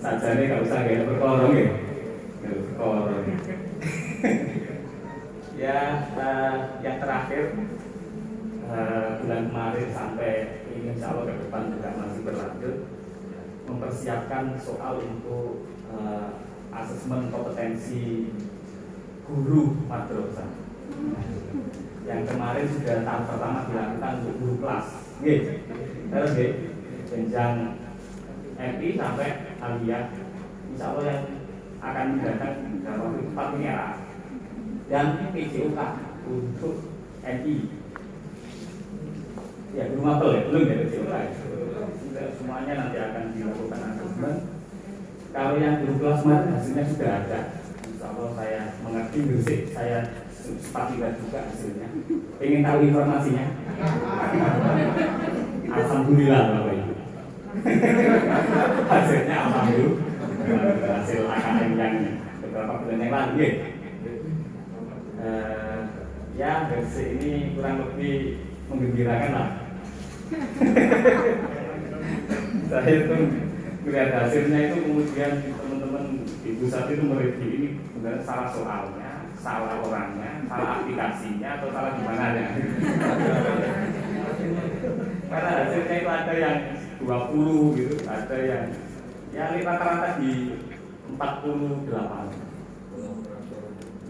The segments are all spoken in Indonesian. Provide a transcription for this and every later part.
sajane gak usah gaya perkara nggih. Perkara. Ya, yang terakhir bulan kemarin sampai ini insya Allah ke depan juga masih berlanjut mempersiapkan soal untuk asesmen kompetensi guru madrasah. Yang kemarin sudah tahap pertama dilakukan untuk guru kelas, terus jenjang MI sampai aliyah. Insya Allah yang akan mendatang dalam waktu cepat ini era dan PJOK untuk MI. Ya belum apa ya, belum ya PJOK. Semuanya nanti akan dilakukan asesmen. Kalau yang guru kelas kemarin hasilnya sudah ada. Insya Allah saya mengerti bersih, saya sempat lihat juga hasilnya. Pengen tahu informasinya? Alhamdulillah Bapak Ibu. Hasilnya alhamdulillah. Hasil AKM yang beberapa bulan yang lalu ya versi ini kurang lebih menggembirakan lah. Saya itu melihat hasilnya itu kemudian teman-teman di pusat itu mereview ini sebenarnya salah soalnya, salah orangnya, salah aplikasinya atau salah gimananya. Karena hasilnya itu ada yang 20 gitu, ada yang ya rata-rata di 48.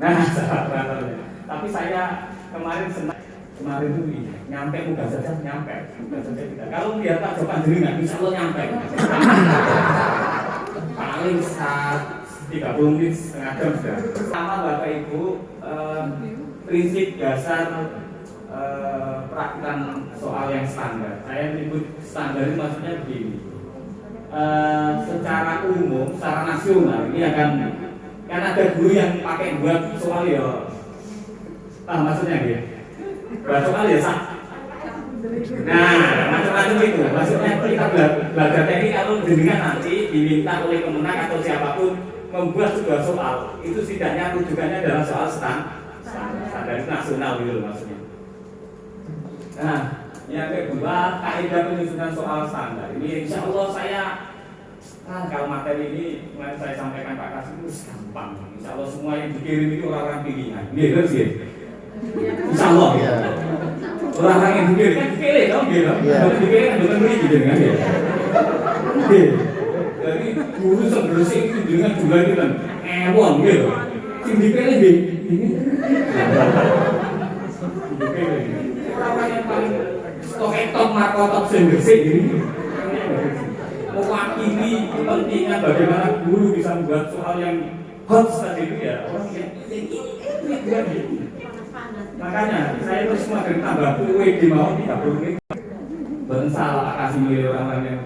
Nah, rata-ratanya. Tapi saya kemarin itu nyampe muka saja tidak. Kalau lihat Pak Joko Jenengan, insya Allah nyampe. Paling 30 menit setengah jam sudah. Sama Bapak Ibu, prinsip dasar praktikan soal yang standar. Saya menyebut standar itu maksudnya begini. Secara umum, secara nasional ini akan kan ada guru yang pakai buat soal ya, maksudnya gitu, buat soal ya sah. Nah, macam-macam itu. Maksudnya kita belajar teknik kalau jenengan nanti diminta oleh kemenang atau siapapun membuat sebuah soal, itu setidaknya rujukannya adalah soal standar nasional gitu maksudnya. Nah, yang kedua, kaidah penyusunan soal standar. Ini insya Allah saya kalau materi ini kemarin saya sampaikan Pak Kasih itu gampang. Insya Allah semua yang dikirim itu orang-orang pilihan. Terus ya. Insya Allah ya. Orang-orang yang dikirim kan dipilih dong, gitu. Dipilih kan bukan beli gitu kan ya. Jadi guru sebersih itu dengan jumlah itu kan ewon gitu. Sing dipilih deh. Orang yang paling stok markotop bersih ini mewakili kepentingan bagaimana guru bisa membuat soal yang hot tadi itu ya orang yang ini. Makanya saya terus semakin tambah kue di mau 30 menit salah kasih milih orang yang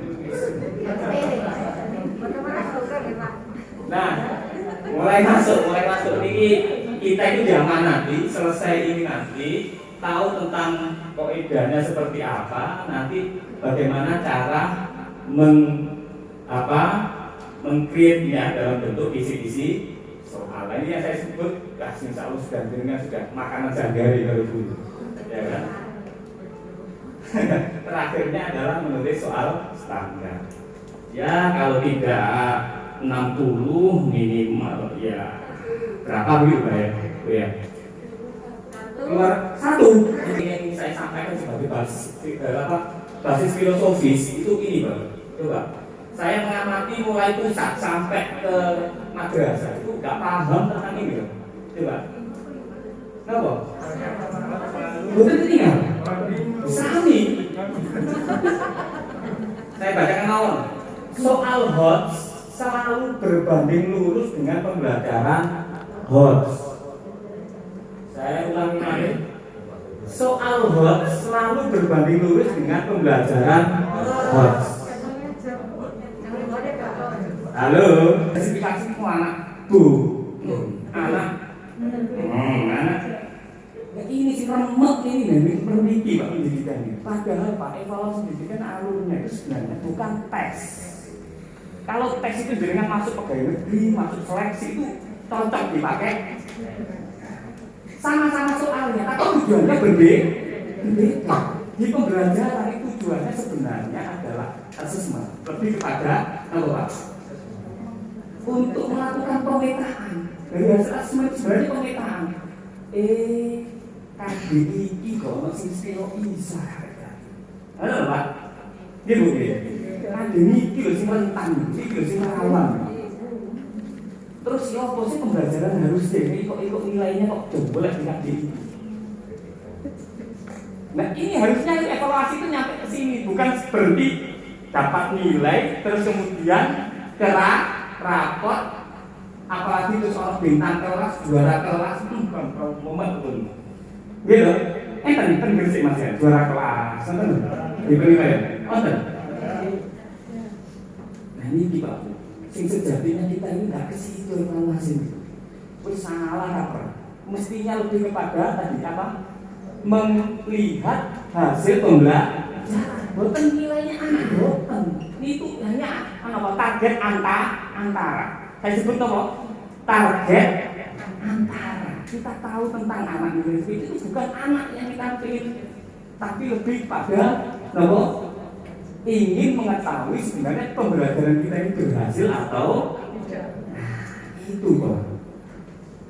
nah mulai masuk ini kita itu zaman nanti selesai ini nanti tahu tentang kaidahnya seperti apa, nanti bagaimana cara meng-create-nya dalam bentuk isi-isi soal. Ini yang saya sebut, insya Allah sudah dengar sudah makanan sehari-hari kalau dulu, ya kan? Terakhirnya adalah menulis soal standar. Ya kalau tidak 60 minimal ya berapa gitu ya? Keluar satu. Ini yang saya sampaikan sebagai basis filosofis itu ini Pak. Coba saya mengamati mulai pusat sampai ke madrasah itu nggak paham tentang ini Pak. Coba kenapa? Bukan tinggal sami. Saya bacakan awal. Soal HOTS selalu berbanding lurus dengan pembelajaran HOTS. Saya ulangi lagi. Soal HOTS selalu berbanding lurus dengan pembelajaran HOTS. Halo, spesifikasi semua anak bu, anak. Ya ini sih remek ini memiliki Pak pendidikan ini. Padahal Pak evaluasi pendidikan alurnya itu sebenarnya bukan tes. Kalau tes itu dengan masuk pegawai negeri, masuk seleksi itu cocok dipakai. Sama-sama soalnya, tapi tujuannya berbeda. Di pembelajaran itu tujuannya sebenarnya adalah assessment, lebih kepada apa Pak? untuk melakukan pemetaan. Dari hasil asesmen sebenarnya pemetaan. Kabeh iki kok ono sing iso bisa. Halo Pak. Nggih Bu. Kabeh iki lho sing rentan, iki lho sing rawan. Terus ya apa sih pembelajaran harus deh, kok nilainya kok jebol di kabeh. Nah ini harusnya evaluasi itu nyampe ke sini, bukan berhenti dapat nilai terus kemudian kerak rapot, apalagi itu soal bintang kelas, juara kelas itu bukan momen betul. Gitu, kan Gresik Mas ya, juara kelas, nonton di penilaian, nonton. Nah ini Pak, sing sejatinya kita ini nggak ke situ evaluasi. Wis salah apa? Mestinya lebih kepada tadi apa? Melihat hasil pembelajaran, bukan nilainya anak, bukan. Itu hanya apa target antara. Saya sebut apa? Target antara. Kita tahu tentang anak itu bukan anak yang kita pilih, tapi lebih pada apa? Ingin mengetahui sebenarnya pembelajaran kita ini berhasil atau tidak. Nah, itu Pak.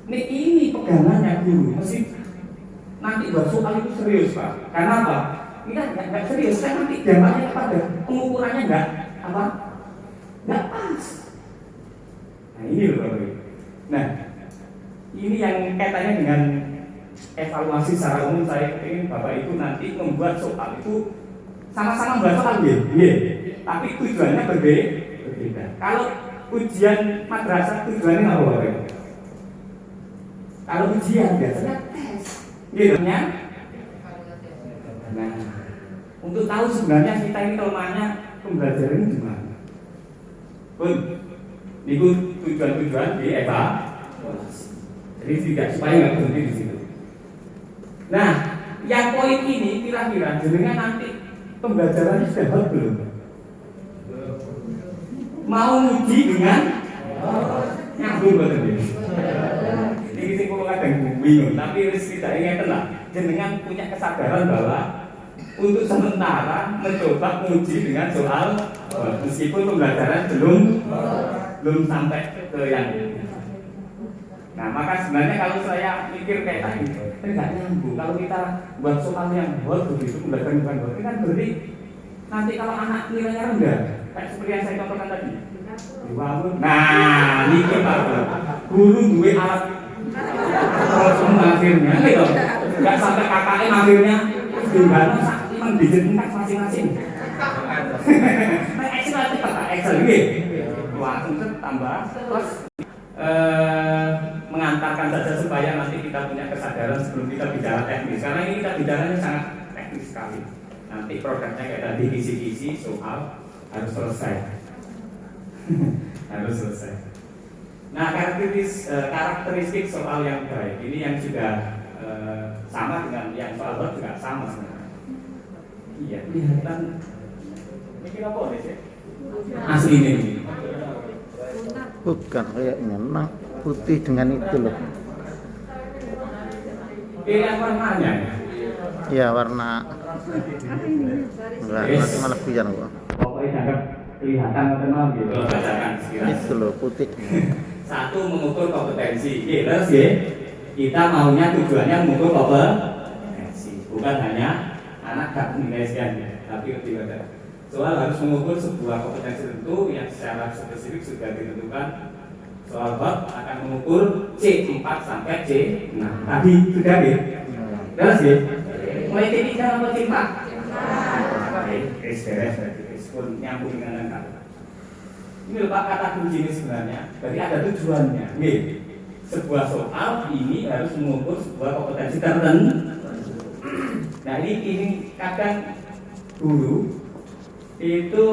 Ini pegangannya guru mesti. Nanti buat soal itu serius Pak, karena apa? Ini kan nggak serius, kan nanti dampaknya pada pengukurannya nggak pas. Nah ini loh Bapak. Nah ini yang kaitannya dengan evaluasi secara umum. Saya ingin Bapak itu nanti membuat soal itu sama-sama membuat soal tapi tujuannya berbeda. Kalau ujian madrasah tujuannya apa Bapak? Kalau ujian biasanya tes. Gitu ya. Nah, untuk tahu sebenarnya kita ini kelemahannya pembelajaran ini gimana? Pun, itu tujuan di evaluasi. Jadi tidak supaya nggak berhenti di situ. Nah, yang poin ini kira-kira jenengan nanti pembelajarannya sudah hot belum? Mau uji dengan nyambung betul ya? Ini sih kalau kadang bingung, tapi harus tidak ingat lah. Jenengan punya kesadaran bahwa untuk sementara mencoba menguji dengan soal meskipun pembelajaran belum sampai ke yang ini. Nah maka sebenarnya kalau saya mikir kayak tadi, nggak nyambung. Kalau kita buat soal yang hot begitu pembelajaran bukan hot, kan berarti nanti kalau anak nilainya rendah, kayak seperti yang saya contohkan tadi. Nah, ini Pak, guru duwe alat terus akhirnya gitu, nggak sampai KKM akhirnya gimana emang dijadikan masing-masing. Nah Excel aja Pak, Excel gitu, langsung tambah terus mengantarkan saja supaya nanti kita punya kesadaran sebelum kita bicara teknis. Karena ini kita bicaranya sangat teknis sekali. Nanti produknya kayak tadi kisi-kisi soal harus selesai. Harus selesai. Nah karakteristik soal yang baik ini yang juga sama dengan yang soal hot juga sama sebenarnya. Iya, kelihatan. Ini apa sih? Asli ini. Bukan kayaknya memang putih dengan itu loh. Pilihan warnanya. Iya warna. Enggak, nanti malah biar kok. Pokoknya dianggap kelihatan atau gitu. Bacakan sekiranya. Itu loh putih. Satu mengukur kompetensi. Terus ya, kita maunya tujuannya mengukur kompetensi, bukan hanya anak gak nilai sekian, tapi lebih pada soal harus mengukur sebuah kompetensi tertentu yang secara spesifik sudah ditentukan. Soal hot akan mengukur C4 sampai C6. Tadi sudah ya? Terus ya? Mulai C3 sampai C4. Beres berarti pun nyambung dengan lengkap. Ini lupa kata kunci ini sebenarnya. Berarti ada tujuannya. Nih, sebuah soal ini harus mengukur sebuah kompetensi tertentu. Nah ini kadang guru itu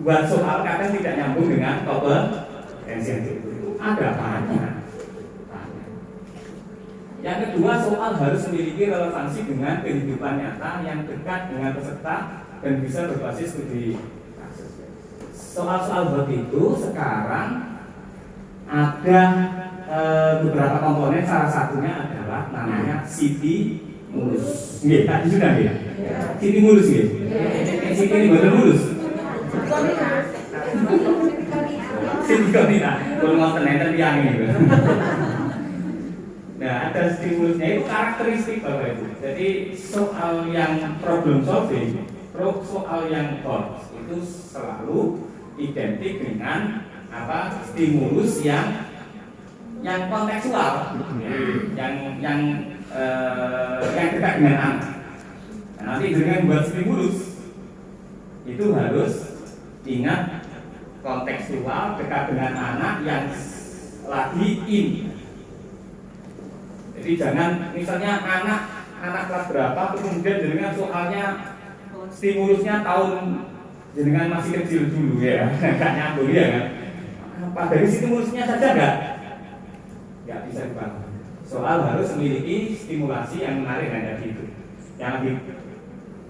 buat soal kadang tidak nyambung dengan kompetensi itu. Ada apanya? Yang kedua, soal harus memiliki relevansi dengan kehidupan nyata yang dekat dengan peserta dan bisa berbasis studi kasus. Soal-soal hot itu sekarang ada beberapa komponen, salah satunya adalah namanya stimulus. Nggih, tadi sudah nggih. Stimulus nggih. Stimulus ini betul mulus. Nah, kalau mau tenang tiang gitu. Nah, ada stimulusnya itu karakteristik Bapak Ibu. Jadi soal yang problem solving, soal yang hot itu selalu identik dengan apa? Stimulus yang kontekstual, yang dekat dengan anak. Nah, nanti dengan buat stimulus itu harus ingat kontekstual dekat dengan anak yang lagi in. Jadi jangan misalnya anak kelas berapa kemudian dengan soalnya stimulusnya tahun jenengan masih kecil dulu ya, nggak nyambung ya kan? Apa dari stimulusnya saja nggak bisa dibangun. Soal harus memiliki stimulasi yang menarik dan tadi itu, yang lebih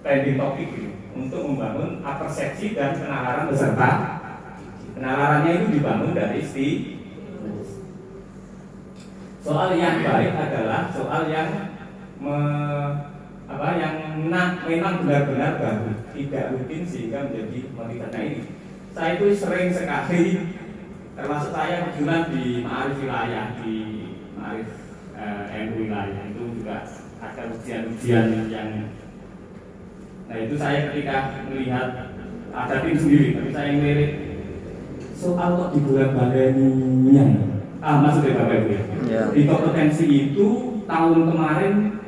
trending topik gitu, untuk membangun persepsi dan penalaran peserta. Penalarannya itu dibangun dari stimulus. Soal yang baik adalah soal yang memang benar-benar baru, tidak rutin sehingga menjadi motivasi. Nah ini, saya itu sering sekali, termasuk saya kebetulan di Ma'arif wilayah, di Ma'arif MU wilayah itu juga ada ujian-ujian yang, nah itu saya ketika melihat ada tim sendiri, tapi saya ngelirik soal kok di bulan badainya, maksudnya Bapak Ibu ya. Di kompetensi itu tahun kemarin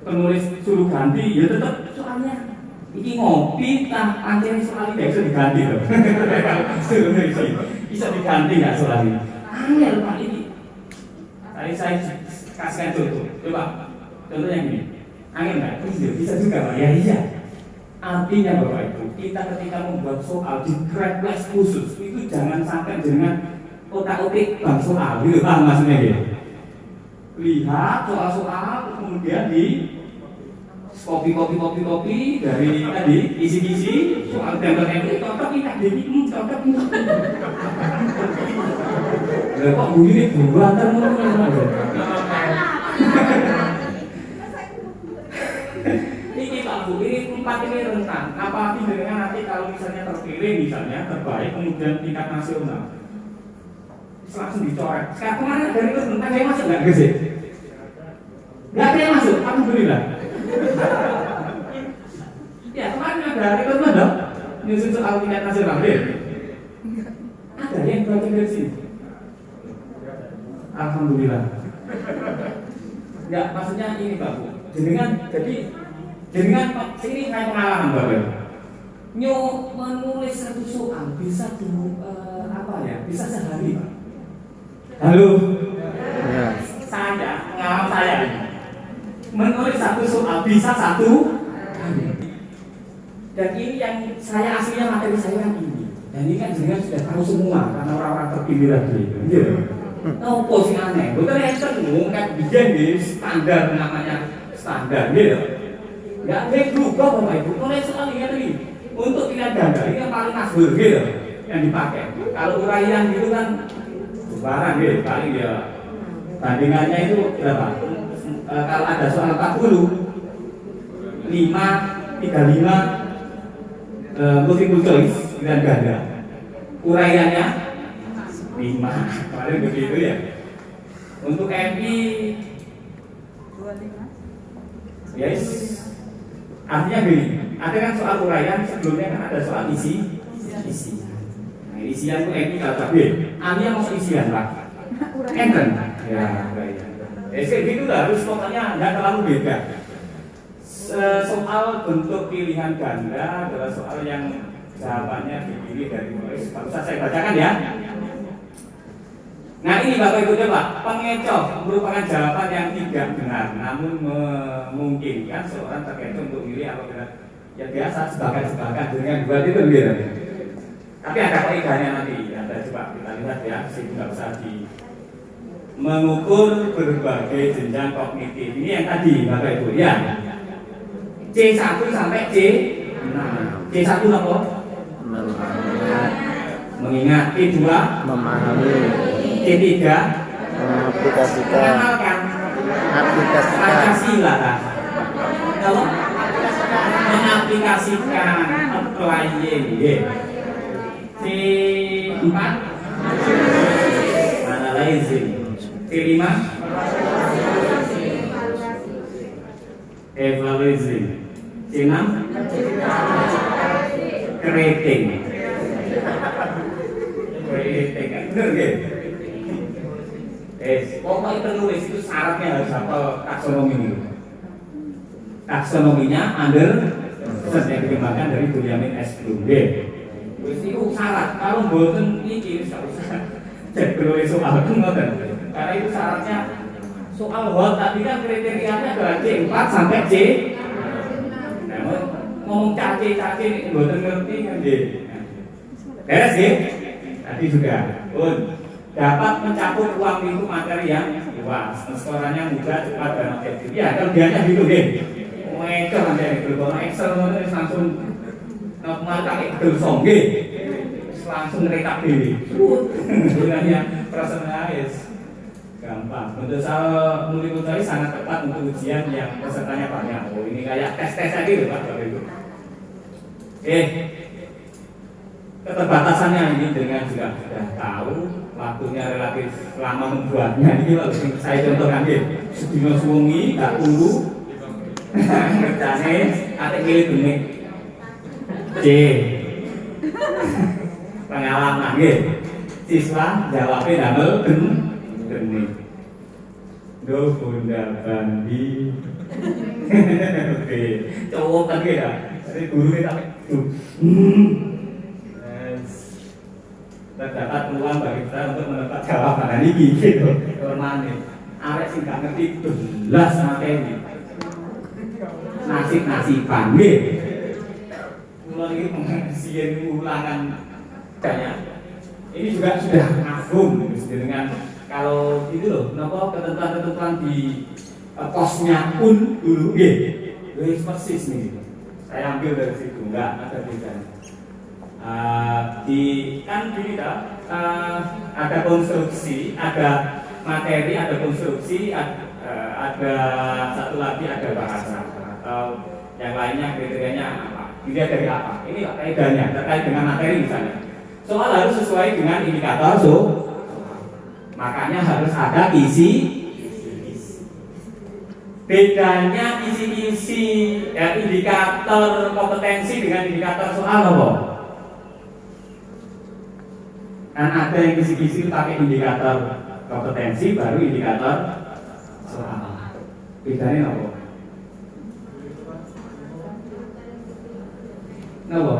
penulis suruh ganti, ya tetap soalnya ini ngopi, akhirnya soal ini bisa diganti loh. Bisa diganti nggak soal ini? Angel Pak ini. Tadi saya kasihkan contoh, coba contoh yang ini. Angel nggak? Bisa juga Pak. Ya iya. Artinya Bapak Ibu, kita ketika membuat soal di grade kelas khusus itu jangan sampai dengan otak-otik bang soal, gitu Pak maksudnya gitu. Lihat soal-soal kemudian di kopi dari tadi isi soal tempel-tempel cocok ini cocok ini. Kok bunyi buatan ini Pak Bu, ini empat ini rentan. Apalagi dengan nanti kalau misalnya terpilih misalnya terbaik kemudian tingkat nasional langsung dicoret. Sekarang kemarin dari itu tentang saya masuk nggak sih? Nggak ada yang masuk, alhamdulillah. Ya kemarin ada rekrutmen dong, nyusun soal tingkat nasional deh. Ada yang baca dari sini. Alhamdulillah. Ya maksudnya ini Pak Bu, jenengan sini saya pengalaman Bapak. Menulis satu soal bisa bisa sehari Pak. Halo. Ya. Saya pengalaman saya menulis satu soal bisa satu dan ini yang saya aslinya materi saya yang ini dan ini kan jenengan sudah tahu semua karena orang-orang terpilih lagi gitu. Nopo sing aneh, betul enten kan bikin di standar namanya standar gitu. Enggak baik juga Bapak Ibu, nulis soal ini untuk pilihan ganda ini yang paling masyhur gitu yang dipakai. Kalau uraian gitu kan barang gitu, paling ya bandingannya itu berapa? Kalau ada soal 40 5, 35 multiple choice dengan ganda uraiannya 5 paling begitu ya. Untuk MI 25 yes. Artinya gini, ada kan soal uraian sebelumnya kan ada soal isi. Nah isian itu MI kalau tapi Amnya mau isian Pak enten ya uraian gitu lah, harus pokoknya nggak terlalu beda. Soal bentuk pilihan ganda adalah soal yang jawabannya dipilih dari mulai. Bisa saya bacakan ya. Nah ini Bapak Ibu coba, pengecoh merupakan jawaban yang tidak benar, namun memungkinkan seorang terkecoh untuk milih apabila ya biasa sebakan dengan buat itu gitu. Tapi ada kaidahnya nanti, ada coba kita lihat ya, sehingga nggak usah di mengukur berbagai jenjang kognitif. Ini yang tadi Bapak Ibu ya. C1 sampai C6. C1 apa? Mengingat. C2 memahami. C3 mengaplikasikan. Pancasila. Kalau mengaplikasikan applying. C4 analyzing. C5 evaluating. C6 creating. Creating, bener nggih? Pokoknya penulis itu syaratnya harus hafal taksonomi ini. Taksonominya under yang dikembangkan dari Benjamin S. Bloom. Wis itu syarat. Kalau mboten iki wis gak usah cek penulis soal ngoten. Karena itu syaratnya soal hot tadi kan kriterianya adalah C4 sampai C. Nah, ngomong cace mboten ngerti kan nggih. Beres nggih? Tadi juga dapat mencakup ruang lingkup materi yang luas. Skoranya mudah, cepat dan objektif. Ya, kerjanya gitu nggih. Ngecor nanti kalau Excel itu langsung pakai Excel nggih. Langsung rekap diri. Gunanya personalis. Gampang. Untuk saya menurut saya sangat tepat untuk ujian yang pesertanya banyak. Oh, ini kayak tes-tes aja gitu Pak Bapak Ibu. Keterbatasannya ini dengan juga sudah tahu waktunya relatif lama membuatnya. Ini loh saya contohkan deh. Sedino suwengi gak tunggu. Ngerjane ate milih benih. C. Pengalaman nggih. Siswa jawabnya damel benih. Do Bunda Bandi. Oke, cowok kan ya. Jadi guru kita terdapat peluang bagi kita untuk mendapat jawaban ini gitu. Hormane. Arek sing gak ngerti belas materi. Nasib-nasiban nggih. Kula iki mengasihin ulangan banyak. Ini juga sudah ngagum dengan kalau gitu loh, napa ketentuan-ketentuan di posnya pun dulu nggih. Wis persis nih. Saya ambil dari situ, enggak ada bedanya. Ada konstruksi, ada materi, ada konstruksi, ada satu lagi ada bahasa atau yang lainnya kriterianya apa? Dilihat dari apa? Ini kaidahnya terkait dengan materi misalnya. Soal harus sesuai dengan indikator makanya harus ada isi. Bedanya isi-isi ya, indikator kompetensi dengan indikator soal apa? Kan ada yang kisi-kisi pakai indikator kompetensi baru indikator soal. Bedanya apa? Kenapa?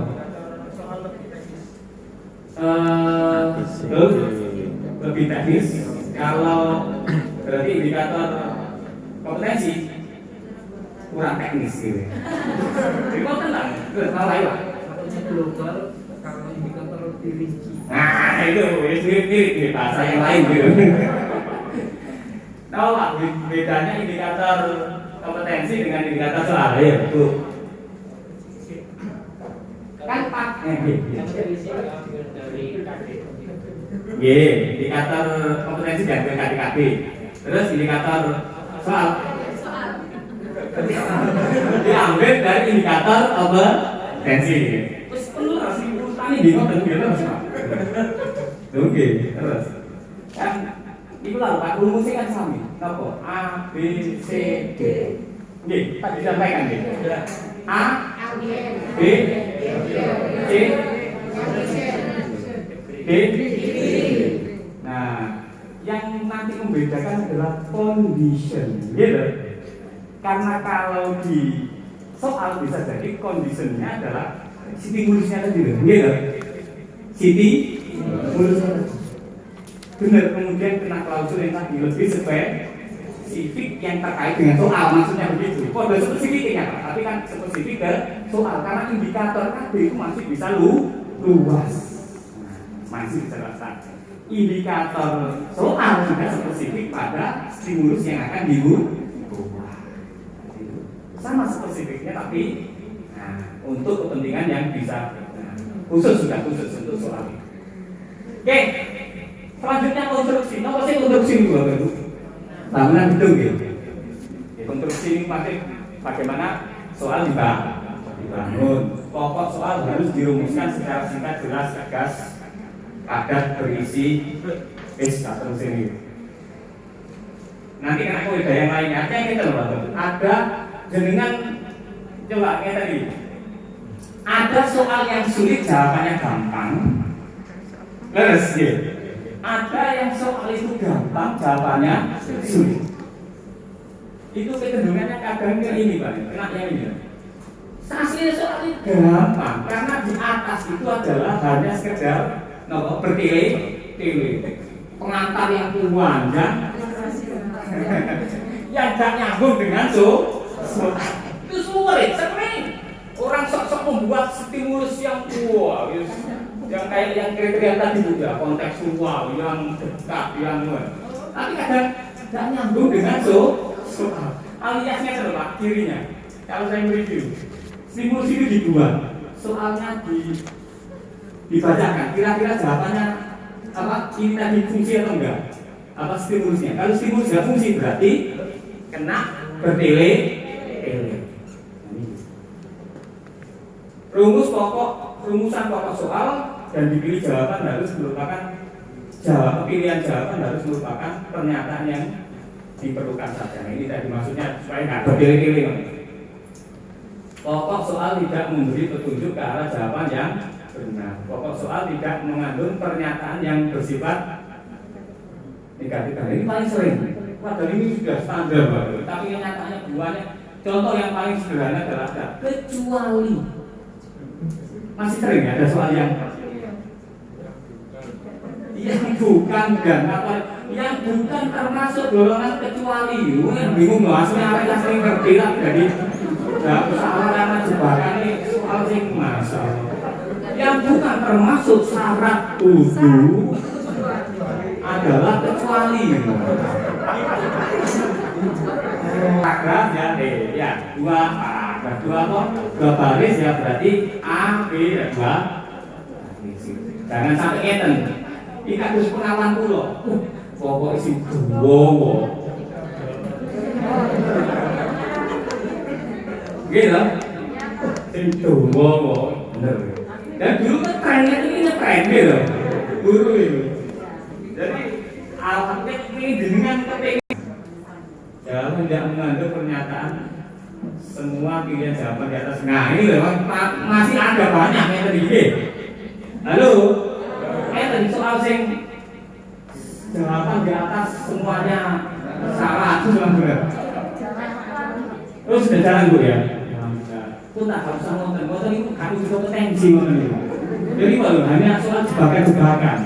Lebih teknis. Kalau berarti indikator kompetensi kurang teknis gitu. Jadi kok tenang, salah ya. Satunya global, kalau indikator lebih rinci. Nah itu mirip bahasa yang lain gitu. Tahu nggak bedanya indikator kompetensi dengan indikator soal ya itu? Kan pak, Yang terisi dari KD. indikator kompetensi dan KDKB. Terus indikator soal diambil dari indikator kompetensi. Terus perlu harus diurutan bingung dan biar harus pak. Oke, terus kan itu lah pak rumusnya kan sami. Nopo A B C D. Oke, tak disampaikan nih. A B C D. Nah, yang nanti membedakan adalah condition, gitu. Karena kalau di soal bisa jadi conditionnya adalah stimulusnya tadi, gitu. Stimulusnya. Benar, kemudian kena klausul yang tadi lebih spesifik yang terkait dengan soal, maksudnya begitu. Kode spesifiknya, tapi kan spesifik ke soal karena indikator KB itu masih bisa luas. Masih bisa rasa indikator soal sudah spesifik pada stimulus yang akan dibuat sama spesifiknya tapi untuk kepentingan yang bisa khusus sudah khusus untuk soal ini. Oke, selanjutnya konstruksi. Apa sih konstruksi ini Bapak Ibu? Bangunan gedung gitu. Konstruksi ini masih bagaimana soal dibangun. Pokok soal harus dirumuskan secara singkat, jelas, tegas. padat berisi gak terus ini. Nanti kena kode yang lainnya, artinya kita loh, ada jenengan coba kayak tadi. Ada soal yang sulit jawabannya gampang, leres ya. Ada yang soal itu gampang jawabannya sulit. Itu kecenderungannya kadang ke ini Pak, kena yang ini. Aslinya soal itu gampang karena di atas itu adalah hanya sekedar bertele-tele, pengantar yang panjang yang gak nyambung dengan itu sulit sekali. Orang sok-sok membuat stimulus yang yang kayak yang kriteria tadi juga kontekstual, yang dekat, yang tapi kadang gak nyambung dengan soal. Aliasnya adalah kirinya. Kalau saya mereview, stimulus itu dibuat, soalnya dibacakan. Kira-kira jawabannya apa? Ini tadi fungsi atau enggak? Apa stimulusnya? Kalau stimulus tidak fungsi berarti kena bertele-tele. Rumusan pokok soal dan dipilih jawaban harus merupakan pilihan jawaban harus merupakan pernyataan yang diperlukan saja. Nah, ini tadi maksudnya supaya nggak bertele-tele. Pokok soal tidak memberi petunjuk ke arah jawaban yang benar. Pokok soal tidak mengandung pernyataan yang bersifat negatif. Ini paling sering. Padahal ini sudah standar, Pak. Tapi kenyataannya buahnya. Contoh yang paling sederhana adalah kecuali. Masih sering ada soal yang bukan dan apa yang bukan termasuk golongan kecuali. Yang bingung loh, aslinya apa yang sering bergerak jadi soal jebakan ini soal sing masalah. Yang bukan termasuk syarat tujuh adalah kecuali. Paragraf ya dua paragraf dua baris ya berarti A B dan dua. Jangan sampai eten. Ini harus pengawan pulau. Pokok isi dua. Gitu. Itu bener. Dan dulu kan trennya ini tren gitu. Guru itu. Jadi alhamdulillah ini dengan kepengen tidak mengandung pernyataan semua pilihan jawaban di atas. Nah ini loh masih ada banyak yang tadi. Halo, tadi soal sing jawaban di atas semuanya salah itu memang benar. Terus sudah jalan Bu ya. Itu tak harus nonton itu kamu juga potensi nonton itu. Jadi kalau hanya soal jebakan-jebakan,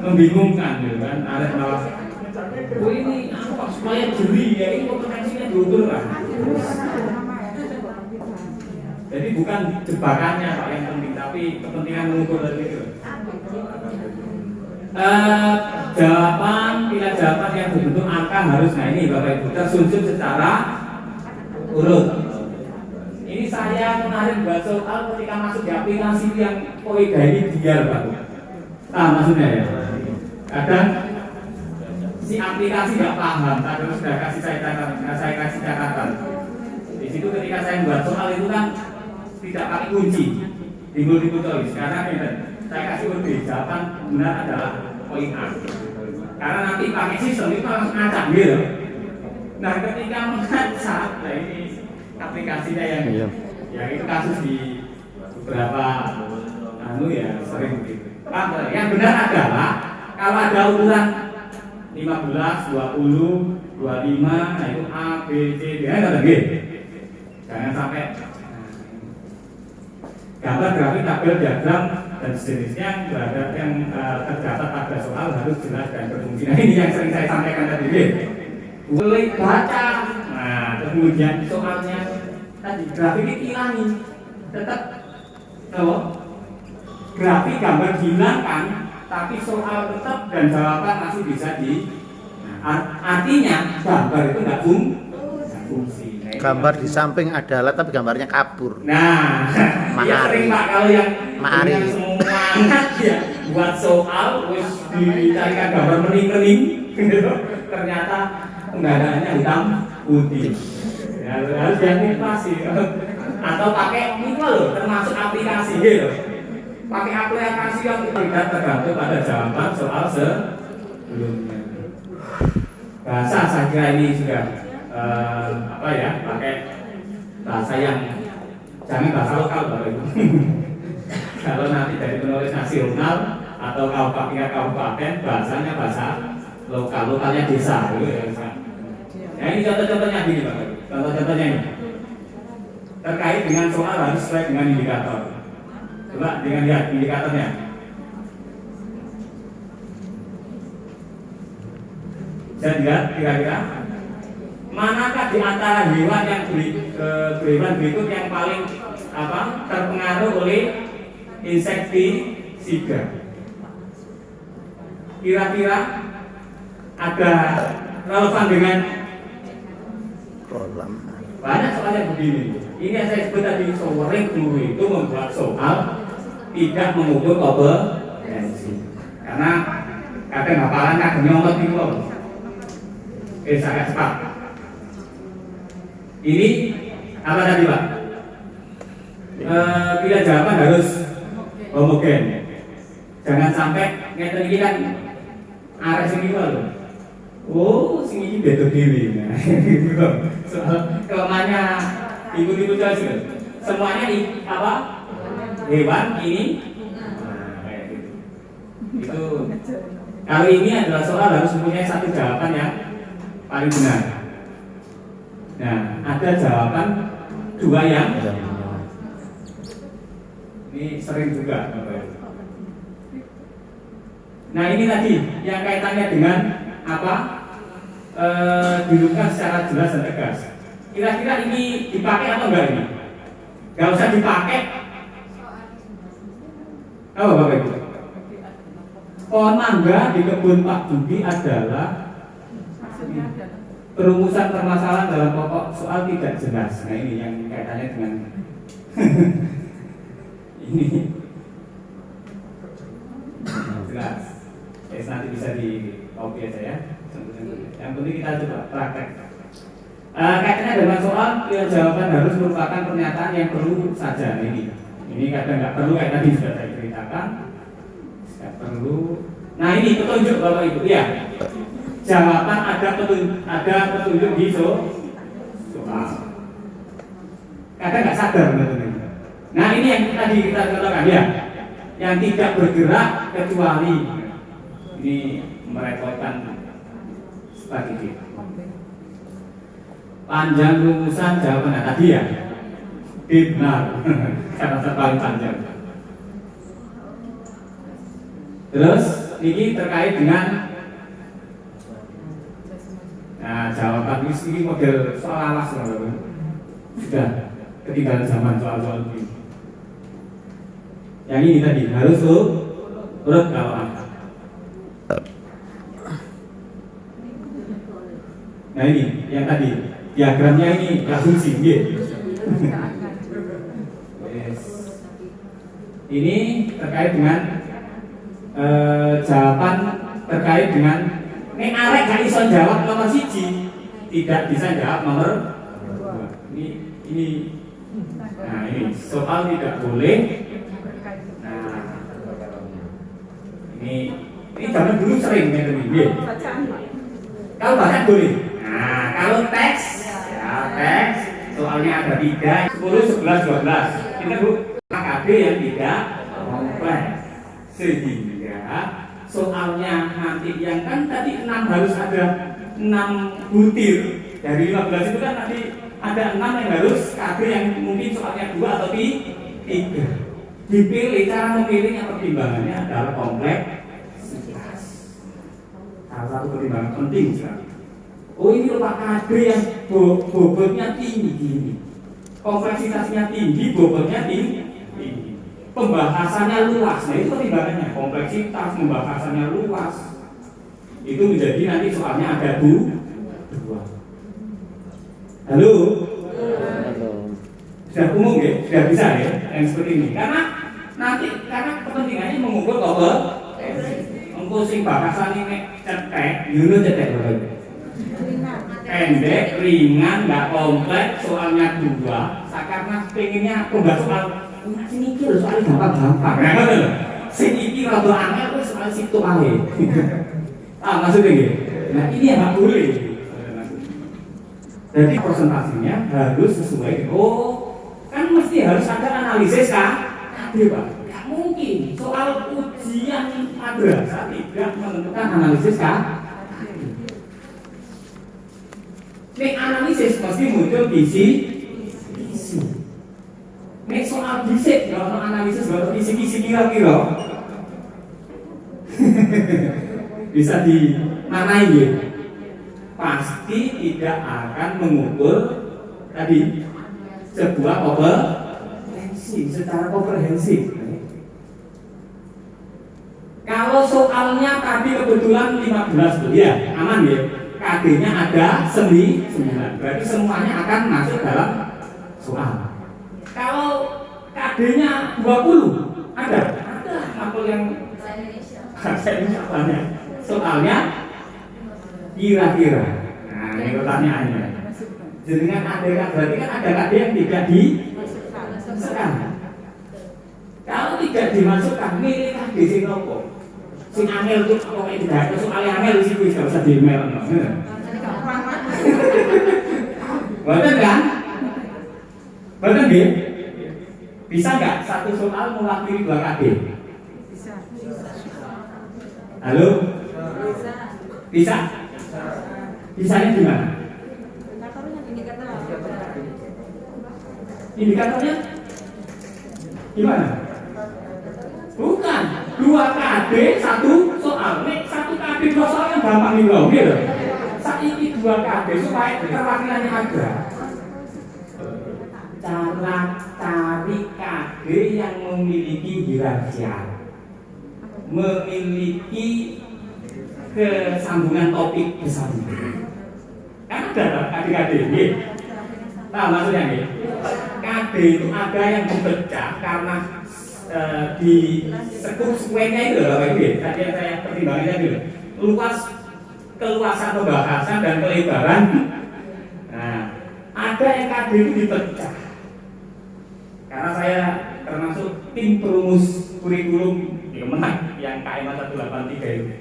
membingungkan gitu kan, ada malah. Oh ini apa supaya jeli ya ini potensinya diukur lah. Jadi bukan jebakannya Pak yang penting, tapi kepentingan mengukur itu. Pilihan jawaban yang berbentuk angka harus, nah ini Bapak Ibu tersusun secara urut. Ini saya menarik buat soal ketika masuk di aplikasi yang Koida ini biar Pak. Nah maksudnya ya, kadang si aplikasi nggak paham, kadang sudah saya kasih catatan. Di situ ketika saya buat soal itu kan tidak pakai kunci, timbul tulis. Karena saya kasih lebih jawaban benar adalah poin A. Karena nanti pakai sistem itu langsung ngacak gitu. Nah ketika mengacak, nah ini aplikasinya yang itu kasus di beberapa sering begitu. Yang benar adalah kalau ada ukuran 15, 20, 25, nah itu A, B, C, D, ada lagi. Jangan sampai gambar grafik, tabel, diagram dan sejenisnya yang terdapat pada soal harus jelas dan berfungsi. Nah ini yang sering saya sampaikan tadi. Boleh baca. Nah kemudian soalnya tadi grafik dihilangi, tetap grafik gambar dihilangkan, tapi soal tetap dan jawaban masih bisa artinya gambar itu nggak fungsi. Gambar di samping adalah tapi gambarnya kabur. Nah, ya sering Pak kalau yang semangat ya buat soal wis dicarikan gambar mening-mening gitu. Ternyata penggadaannya hitam putih. Ya, harus diantisipasi. Atau pakai ini loh, termasuk aplikasi gitu. pakai aplikasi yang tidak tergantung pada jawaban soal sebelumnya. Bahasa saya kira ini juga pakai bahasa yang jangan bahasa lokal Bapak Ibu. Kalau nanti dari penulis nasional atau kabupaten bahasanya bahasa lokalnya desa gitu ya. Nah ini contoh-contohnya gini Bapak Ibu. Contoh-contohnya ini terkait dengan soal harus sesuai dengan indikator. Coba dengan lihat indikatornya. Bisa dilihat kira-kira manakah di antara hewan yang hewan berikut yang paling terpengaruh oleh insektisida? Kira-kira ada relevan dengan kolam. banyak soal yang begini. Ini yang saya sebut tadi sering guru itu membuat soal tidak mengukur kompetensi karena kadang hafalan kadang nyomot gitu loh. Sangat cepat. Ini apa tadi Pak? Pilihan jawaban harus homogen. Jangan sampai ngeten iki kan arek sing iki lho. Oh, sing iki beda dhewe. Nah, gitu. Soal kelemahannya ikut-ikut aja. Semuanya hewan ini kayak gitu. Itu kalau ini adalah soal harus mempunyai satu jawaban yang paling benar. Nah, ada jawaban dua yang ini sering juga Bapak Ibu. Nah ini tadi yang kaitannya dengan dudukkan secara jelas dan tegas. Kira-kira ini dipakai atau enggak ini? Gak usah dipakai. Apa Bapak Ibu? Pohon mangga di kebun Pak Budi adalah perumusan permasalahan dalam pokok soal tidak jelas. Nah ini yang kaitannya dengan ini jelas. Nanti bisa di copy aja ya. Yang penting kita coba praktek. Kaitannya dengan soal pilihan jawaban harus merupakan pernyataan yang perlu saja ini kadang nggak perlu kayak tadi sudah saya ceritakan. Nggak perlu. Nah ini petunjuk Bapak Ibu ya. Jawaban ada petunjuk di soal. Kadang nggak sadar betul. Nah ini yang tadi kita katakan ya, yang tidak bergerak kecuali ini merepotkan seperti itu. Panjang rumusan jawaban tadi ya, benar, kata paling panjang. Terus ini terkait dengan jawaban ini model soal alas sudah ketinggalan zaman soal-soal ini. Yang ini tadi harus urut kalau angka. Nah ini yang tadi diagramnya ini asumsi gitu. Yes. Ini terkait dengan jawaban terkait dengan ini arek gak iso jawab nomor 1, tidak bisa jawab nomor 2. Ini nah ini soal tidak boleh. Nah ini zaman dulu sering ini. Kalau baca boleh. Nah kalau teks teks soalnya ada 3, 10, 11, 12. Kita KB yang tidak kompleks sehingga soalnya nanti yang kan tadi 6 harus ada 6 butir dari 15 itu kan nanti ada 6 yang harus KB yang mungkin soalnya 2 atau 3. Dipilih, cara memilihnya pertimbangannya adalah kompleksitas. Salah satu pertimbangan penting sekali. Oh ini Pak Kadri yang bobotnya tinggi, kompleksitasnya tinggi, bobotnya tinggi, pembahasannya luas. Nah itu pertimbangannya, kompleksitas, pembahasannya luas. Itu menjadi nanti soalnya ada 2. Halo? Sudah umum ya, sudah bisa ya, yang seperti ini. Karena kepentingannya mengukur engko sing bahasan ini cetek, dulu cetek pendek, ringan, nggak kompleks, soalnya 2. Karena pengennya pembahas soal sing iki lho soal gampang-gampang. Nah, ngono lho. Sing iki rada angel wis soal situ ae. Maksudnya gitu. Nah, ini yang nggak boleh. Jadi presentasinya harus sesuai. Kan mesti harus ada analisis kan? Iya Pak. Nggak mungkin soal ujian madrasah tidak menentukan analisis kan? Nek analisis pasti muncul isi. Nek soal bisik, kalau analisis kalau isi kira-kira bisa dimanai ya. Pasti tidak akan mengukur tadi sebuah kompetensi secara komprehensif. Kalau soalnya tadi kebetulan 15 tuh ya aman ya. KD-nya ada 9, berarti semuanya akan masuk dalam soal. Kalau KD-nya 20 ada makul yang bahasa Indonesia banyak. Soalnya kira-kira. Nah, ini pertanyaannya. Jenengan ada berarti kan ada KD yang tidak dimasukkan. Kalau tidak dimasukkan, milih KD sing opo? Sing angel itu pokoke tidak soal angel sih wis gak usah di-email. Betul kan? Betul nggih? Bisa nggak satu soal mewakili 2 KD? Halo? Bisa? Bisanya gimana? Indikatornya gimana? Bukan 2 KD 1 soal. Nek 1 KD 2 soal kan gampang nih loh, gitu. Saiki 2 KD supaya perwakilannya ada. Cara cari KD yang memiliki hierarki, memiliki kesambungan topik bersambung. Kan ada KD-KD ini. Nah, maksudnya nih, KD itu ada yang memecah karena di sekuennya itu loh, Bapak Ibu. Tadi yang saya pertimbangkan tadi keluasan pembahasan dan kelebaran. Nah, ada yang KD itu dipecah. Karena saya termasuk tim perumus kurikulum di Kemenang yang KMA 183 itu.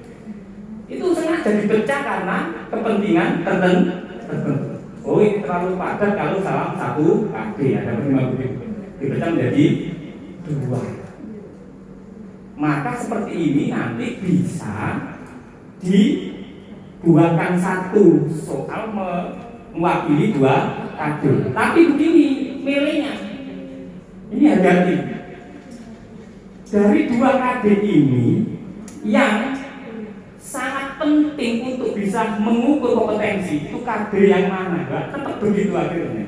Itu sengaja dipecah karena kepentingan tertentu. Oh, ini terlalu padat kalau salah 1 KD ada pertimbangan begitu. Dipecah menjadi 2. Maka seperti ini nanti bisa dibuatkan 1 soal mewakili 2 KD. Tapi begini milihnya. Ini hati-hati. Dari 2 KD ini yang sangat penting untuk bisa mengukur kompetensi itu KD yang mana, Mbak? Tetap begitu akhirnya.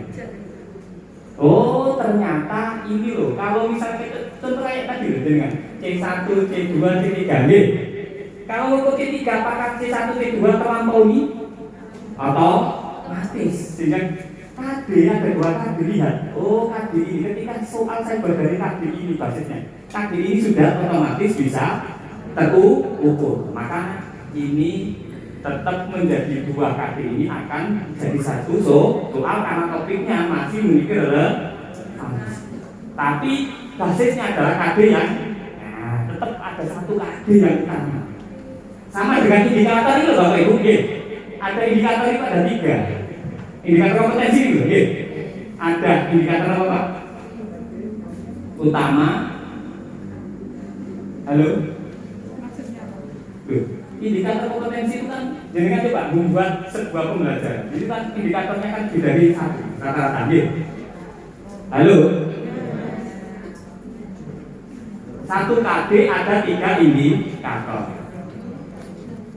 Oh, ternyata ini loh. Kalau misalnya contoh kayak tadi loh dengan C1, C2, C3 nih. Kalau untuk C3 apakah C1, C2 terlampaui atau masih? Sehingga KD ada 2 KD lihat. Oh, KD ini ketika soal saya dari KD ini basisnya. KD ini sudah otomatis bisa terukur. Maka ini tetap menjadi 2 KD ini akan jadi 1 soal karena topiknya masih memiliki relevansi. Tapi basisnya adalah KD yang tetap ada 1 KD yang utama. Sama dengan indikator itu Bapak Ibu. Ada indikator itu ada 3. Indikator kompetensi itu, ada indikator apa Pak? Utama. Halo? Indikator kompetensi itu kan jenengan coba membuat sebuah pembelajaran. Jadi kan indikatornya kan dari 1 rata-rata. Halo? 1 KD ada 3 indikator.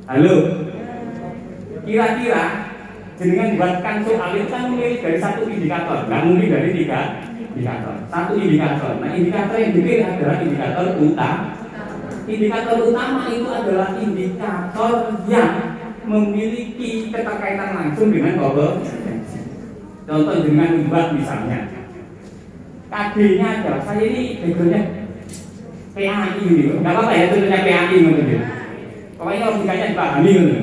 Halo? Kira-kira jenengan buatkan soal itu kan memilih dari 1 indikator, nggak mungkin dari 3 indikator. 1 indikator. Nah, indikator yang dipilih adalah indikator utama. Indikator utama itu adalah indikator yang memiliki keterkaitan langsung dengan kompetensi. Contoh dengan membuat misalnya KD-nya adalah saya ini background-nya PAI gitu. Nggak apa-apa ya contohnya PAI gitu. Pokoknya logikanya dipahami gitu.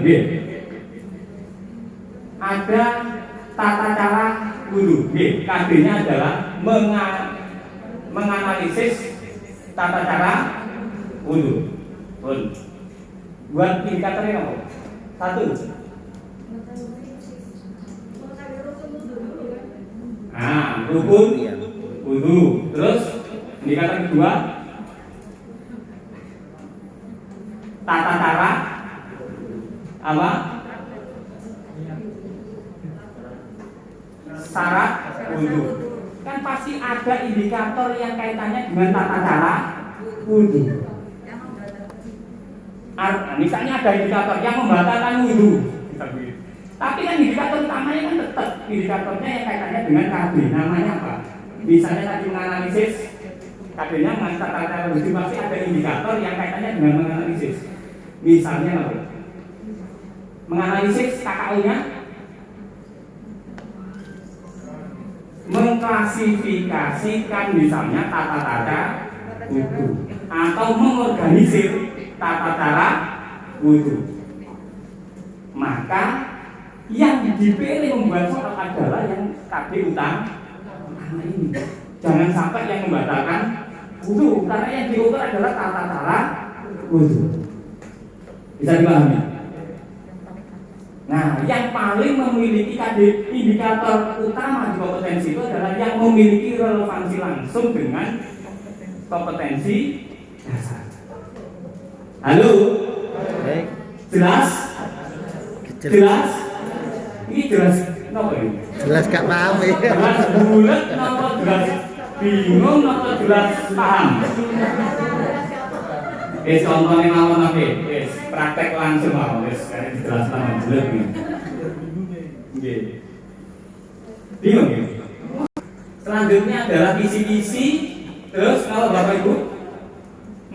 Ada tata cara wudhu. KD-nya adalah menganalisis tata cara wudu. Buat indikatornya apa? Satu. Rukun wudu. Terus indikator kedua, tata cara apa? Syarat wudu. Kan pasti ada indikator yang kaitannya dengan tata cara wudu. Misalnya ada indikator yang membatalkan wudu, tapi kan indikator utamanya kan tetap indikatornya yang kaitannya dengan KB. Namanya apa? Misalnya tadi menganalisis KB-nya tata cara wudu, pasti ada indikator yang kaitannya dengan menganalisis. Misalnya apa? Menganalisis KKU-nya, mengklasifikasikan misalnya tata cara wudu atau mengorganisir tata cara wudu. Maka yang dipilih membuat soal adalah yang KB utama ini. Jangan sampai yang membatalkan wudu, karena yang diukur adalah tata cara wudu. Bisa dipahami? Nah, yang paling memiliki indikator utama di kompetensi itu adalah yang memiliki relevansi langsung dengan kompetensi dasar. Halo? Jelas? Jelas? Ini jelas? Kenapa ini? Jelas gak paham ya. Jelas bulat, kenapa jelas bingung, kenapa jelas paham? Contohnya mawon oke, praktek langsung mawon, karena dijelaskan bulat ini. Bingung ya? Selanjutnya adalah kisi-kisi. Terus kalau Bapak Ibu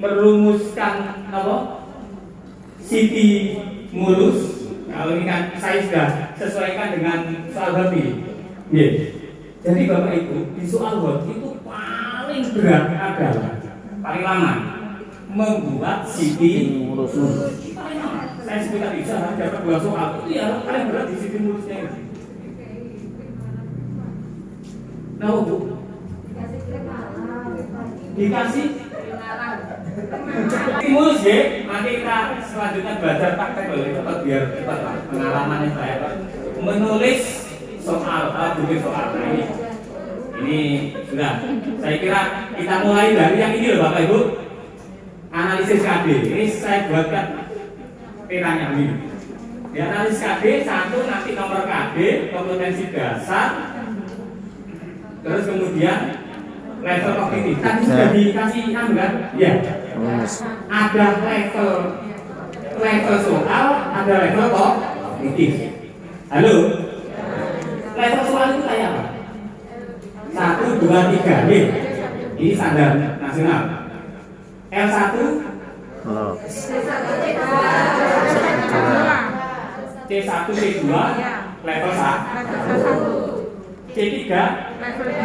merumuskan apa? Stimulus. Kalau ini kan saya sudah sesuaikan dengan soal hobi. Jadi Bapak Ibu di soal hobi itu paling berat adalah paling lama membuat stimulus. Saya sudah bisa dapat 2 soal itu ya paling berat di stimulusnya ini. Nah, Bu, dikasih stimulus ya, nanti kita selanjutnya belajar praktek cepat biar cepat pengalamannya saya menulis soal buku soal. Nah, ini sudah. Saya kira kita mulai dari yang ini loh Bapak Ibu, analisis KB. Ini saya buatkan petanya ini. Di analisis KB 1 nanti nomor KB kompetensi dasar. Terus kemudian level kognitif. Tadi sudah dikasih kan? Ya. Ada level soal, ada level kognitif. Halo. Level soal itu kayak apa? 1, 2, 3. Ini standar nasional. L1 C1, C2 level 1. C3 level 2.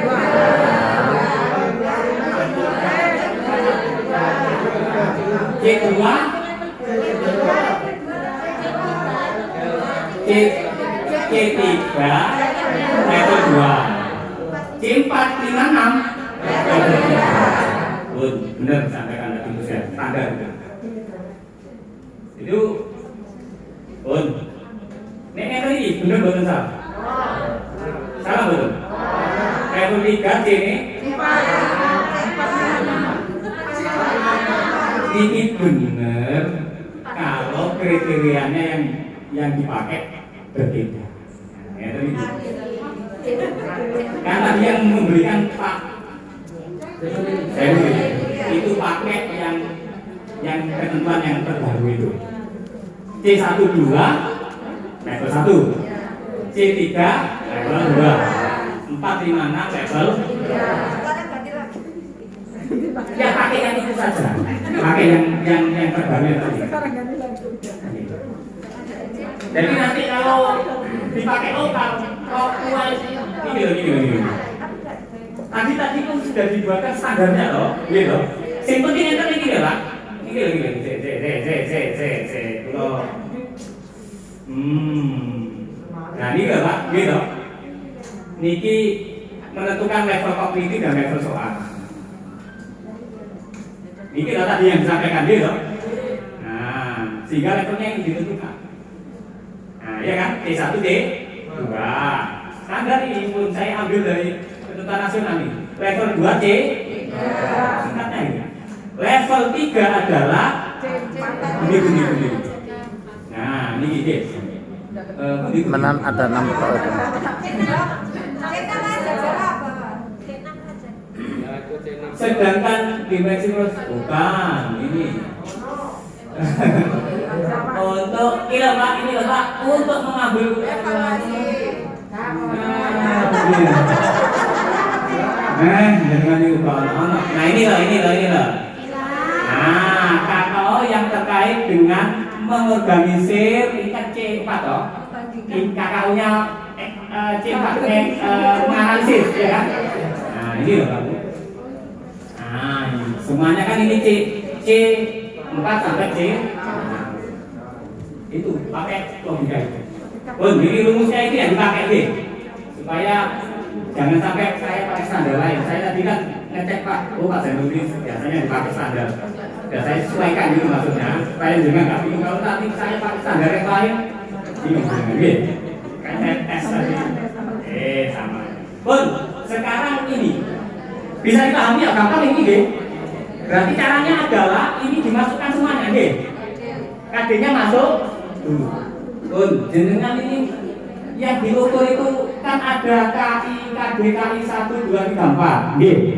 C2 C3 level 2. C4, 5, 6 level 3. Benar sampaikan tadi ya, standar itu ini benar betul salah. Salah betul. Level 3 C ini ini benar kalau kriterianya yang dipakai berbeda. Ya, kan tadi yang memberikan Pak itu pakai yang ketentuan yang terbaru itu. C12 level 1, C3 level 2, 4, 5, 6 level 3. Ya pakai yang itu saja. Pakai yang terbaru tadi. Jadi nanti kalau dipakai kalau ini. Tadi kan sudah dibuatkan standarnya loh, gitu. Yang penting yang tadi gini lah. Nah ini lah Pak, gitu. Niki menentukan level kognitif dan level soal. Ini loh tadi yang disampaikan dia loh. Nah, sehingga levelnya ini ditentukan. Nah, ya kan? T1, T2. Standar ini pun saya ambil dari penentuan nasional ini. Level 2 C. Singkatnya ini. Level 3 adalah bunyi. Nah, ini gitu. Menan ada 6 tahun. Sedangkan dimensi bukan ini. Untuk ini loh Pak, untuk mengambil jangan diubah anak. Nah ini loh. Nah, KKO yang terkait dengan mengorganisir ini kan C4 toh. KKO-nya C4 menganalisis ya kan. Nah, ini loh Pak. Nah, semuanya kan ini C4 sampai C. Itu pakai logika itu. Jadi rumusnya ini yang dipakai deh. Supaya jangan sampai saya pakai standar lain. Saya tadi kan ngecek Pak, Pak Zainuddin biasanya dipakai standar. Ya saya sesuaikan gitu maksudnya. Supaya juga nggak bingung kalau nanti saya pakai standar yang lain. Bingung gitu. Kan saya tes tadi. Sama. Sekarang ini bisa dipahami ya gampang ini deh. Berarti caranya adalah ini dimasukkan semuanya deh. KD-nya masuk. Jenengan ini yang diukur itu kan ada KI, KD, KI 1, 2, 3, 4 nggih.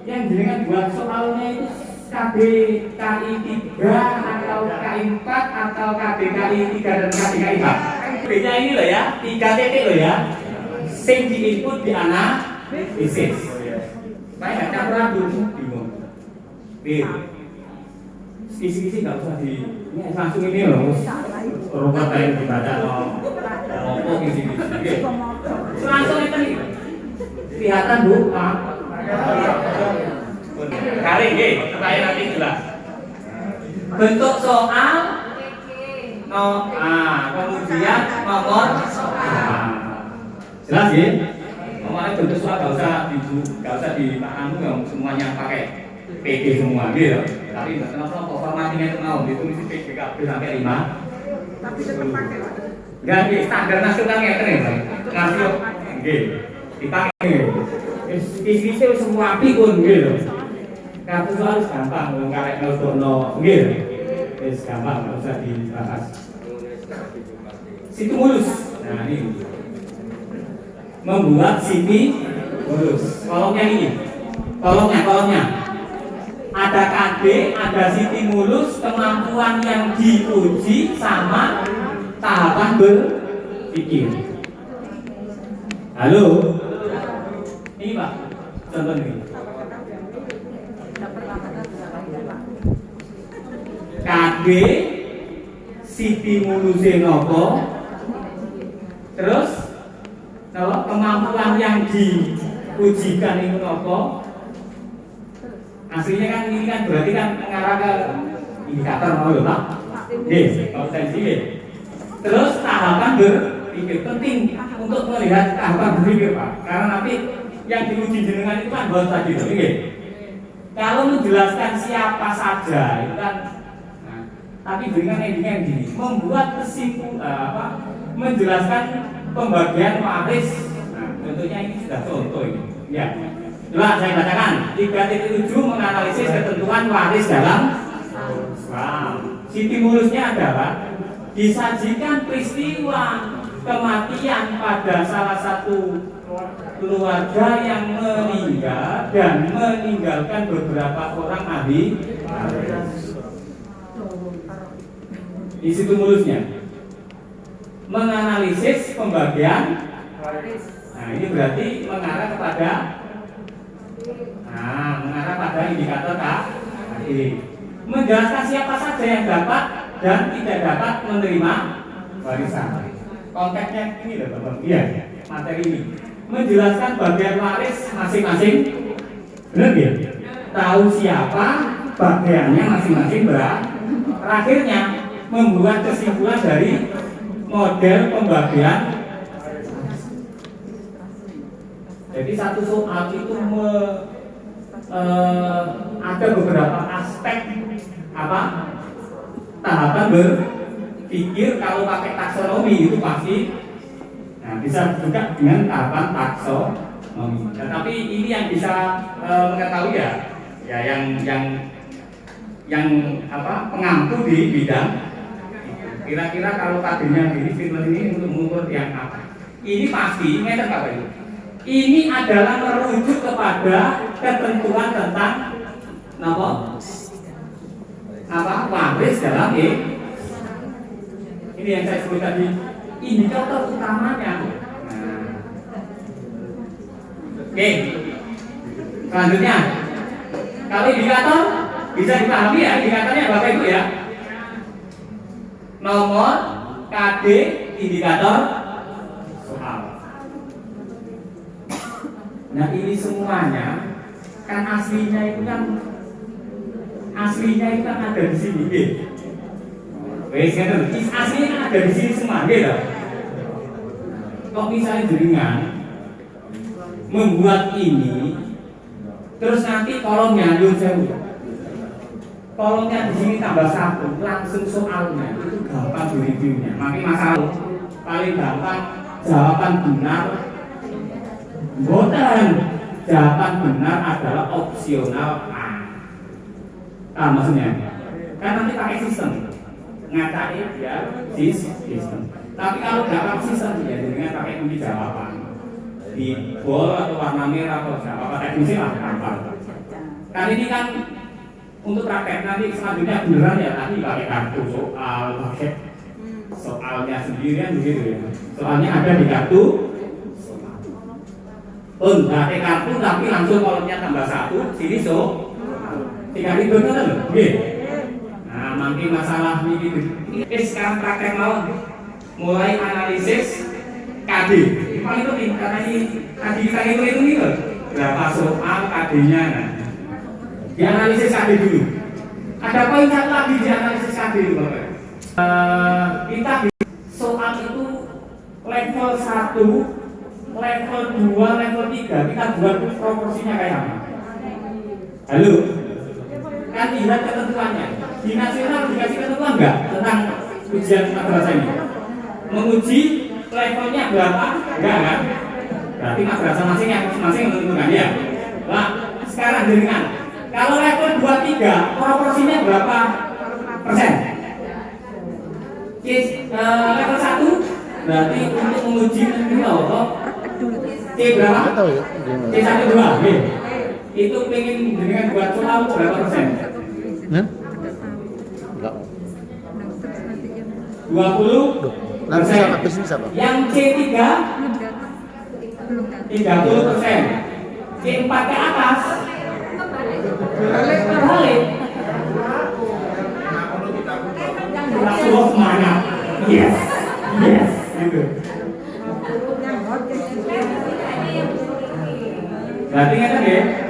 Yang jenengan buat soalnya itu KD, KI 3 atau KI 4 atau KD, KI 3 dan KD, KI 4. B-nya ini loh ya, 3 titik loh ya. Sing di input di analisis. Supaya nggak campur bingung. Isi-isi nggak usah di ini langsung ini loh. Robot yang dibaca loh, isi-isi. Langsung itu nih. Kelihatan Bu, Pak. Kali ini supaya nanti jelas. Bentuk soal kemudian nomor jelas ya. Nomornya bentuk soal nggak usah dipahami semuanya pakai PD semua gitu. Tapi kenapa formatnya itu mau ditulis PKB sampai 5. Tapi tetap pakai Pak. Enggak di standar nasional ngeten ya, Pak. Ngasih nggih. Dipakai. Isi semua api pun gitu. Kartu soal gampang wong karek ngelokno nggih. Wis gampang enggak usah dibahas. Situ mulus. Nah, ini. Membuat sipi mulus. Kolomnya ini. Kolomnya. Ada KD, ada stimulus, kemampuan yang diuji sama tahapan berpikir. Halo, ini Pak, contoh ini. KD, stimulusnya nopo, terus kemampuan yang diujikan itu nopo. Aslinya kan ini kan berarti kan mengarah ke indikator mau Pak. Kompetensi. Terus tahapan berpikir penting untuk melihat tahapan berpikir Pak. Karena nanti yang diuji jenengan itu kan bos tadi itu nggih. Kalau menjelaskan siapa saja itu kan tapi dengan endingnya gini, membuat kesimpulan menjelaskan pembagian waris. Nah, tentunya ini sudah contoh ini. Ya. Coba saya bacakan 3.7 menganalisis ketentuan waris dalam stimulusnya adalah disajikan peristiwa kematian pada salah satu keluarga yang meninggal dan meninggalkan beberapa orang ahli di stimulusnya menganalisis pembagian waris. Nah ini berarti mengarah kepada mengarah pada indikator tadi. Menjelaskan siapa saja yang dapat dan tidak dapat menerima warisan. Konteksnya ini loh Bapak. Iya, materi ini. Menjelaskan bagian waris masing-masing. Benar ya? Tahu siapa, bagiannya masing-masing berapa. Terakhirnya membuat kesimpulan dari model pembagian. Jadi satu soal itu ada beberapa aspek apa tahapan berpikir kalau pakai taksonomi itu pasti. Nah, bisa juga dengan tahapan taksonomi. Tetapi ini yang bisa mengetahui ya yang apa pengampu di bidang. Kira-kira kalau tadinya di Finland ini untuk mengukur yang apa? Ini pasti, ngeten Pak Bayu. Ini adalah merujuk kepada ketentuan tentang apa waris dalam ini yang saya sebut tadi indikator utamanya. Nah. Oke, selanjutnya kalau indikator bisa dipahami ya indikatornya Bapak Ibu ya. Nomor, KD, indikator, soal. Nah ini semuanya kan aslinya itu kan ada di sini, wes kan aslinya kan ada di sini semua, gitu. Kok misalnya jaringan membuat ini, terus nanti kolomnya nyun sewu. Kolomnya di sini tambah 1, langsung soalnya itu gampang di reviewnya. Makin masalah paling gampang jawaban benar. Bukan jawaban benar adalah opsional A. Maksudnya kan nanti pakai sistem ngacai dia sistem. Tapi kalau dalam sistem ya dengan pakai kunci jawaban di bol atau warna merah atau apa teknisnya lah gampang. Kan ini kan untuk praktek nanti selanjutnya beneran ya tadi pakai kartu soal, pakai soalnya sendirian begitu ya. Soalnya ada di kartu soal. Pakai kartu tapi langsung kolomnya tambah 1, sini tinggal itu kan loh. Nah, makin masalah ini sekarang praktek mau mulai analisis KD. Ini paling penting karena ini tadi kita itu nih loh. Berapa soal KD-nya nah. Dianalisis KD dulu. Ada poin satu lagi di analisis KD dulu Bapak. Kita soal itu level 1, level 2, level 3 kita buat proporsinya kayak apa? Halo? Kan lihat ketentuannya. Di nasional dikasih ketentuan enggak tentang ujian madrasah ini? Menguji levelnya berapa? Enggak kan? Berarti madrasah masing-masing menentukan ya. Nah, sekarang jaringan. Kalau level 2-3 proporsinya berapa persen? Level 1 berarti untuk menguji C berapa? C1 2 itu pengen dengan buat soal berapa persen? Enggak. 20 Nanti sama bisnis apa? Yang C3 30%. C4 ke atas terbalik. Langsung semangat. Yes, gitu. Berarti kan ya?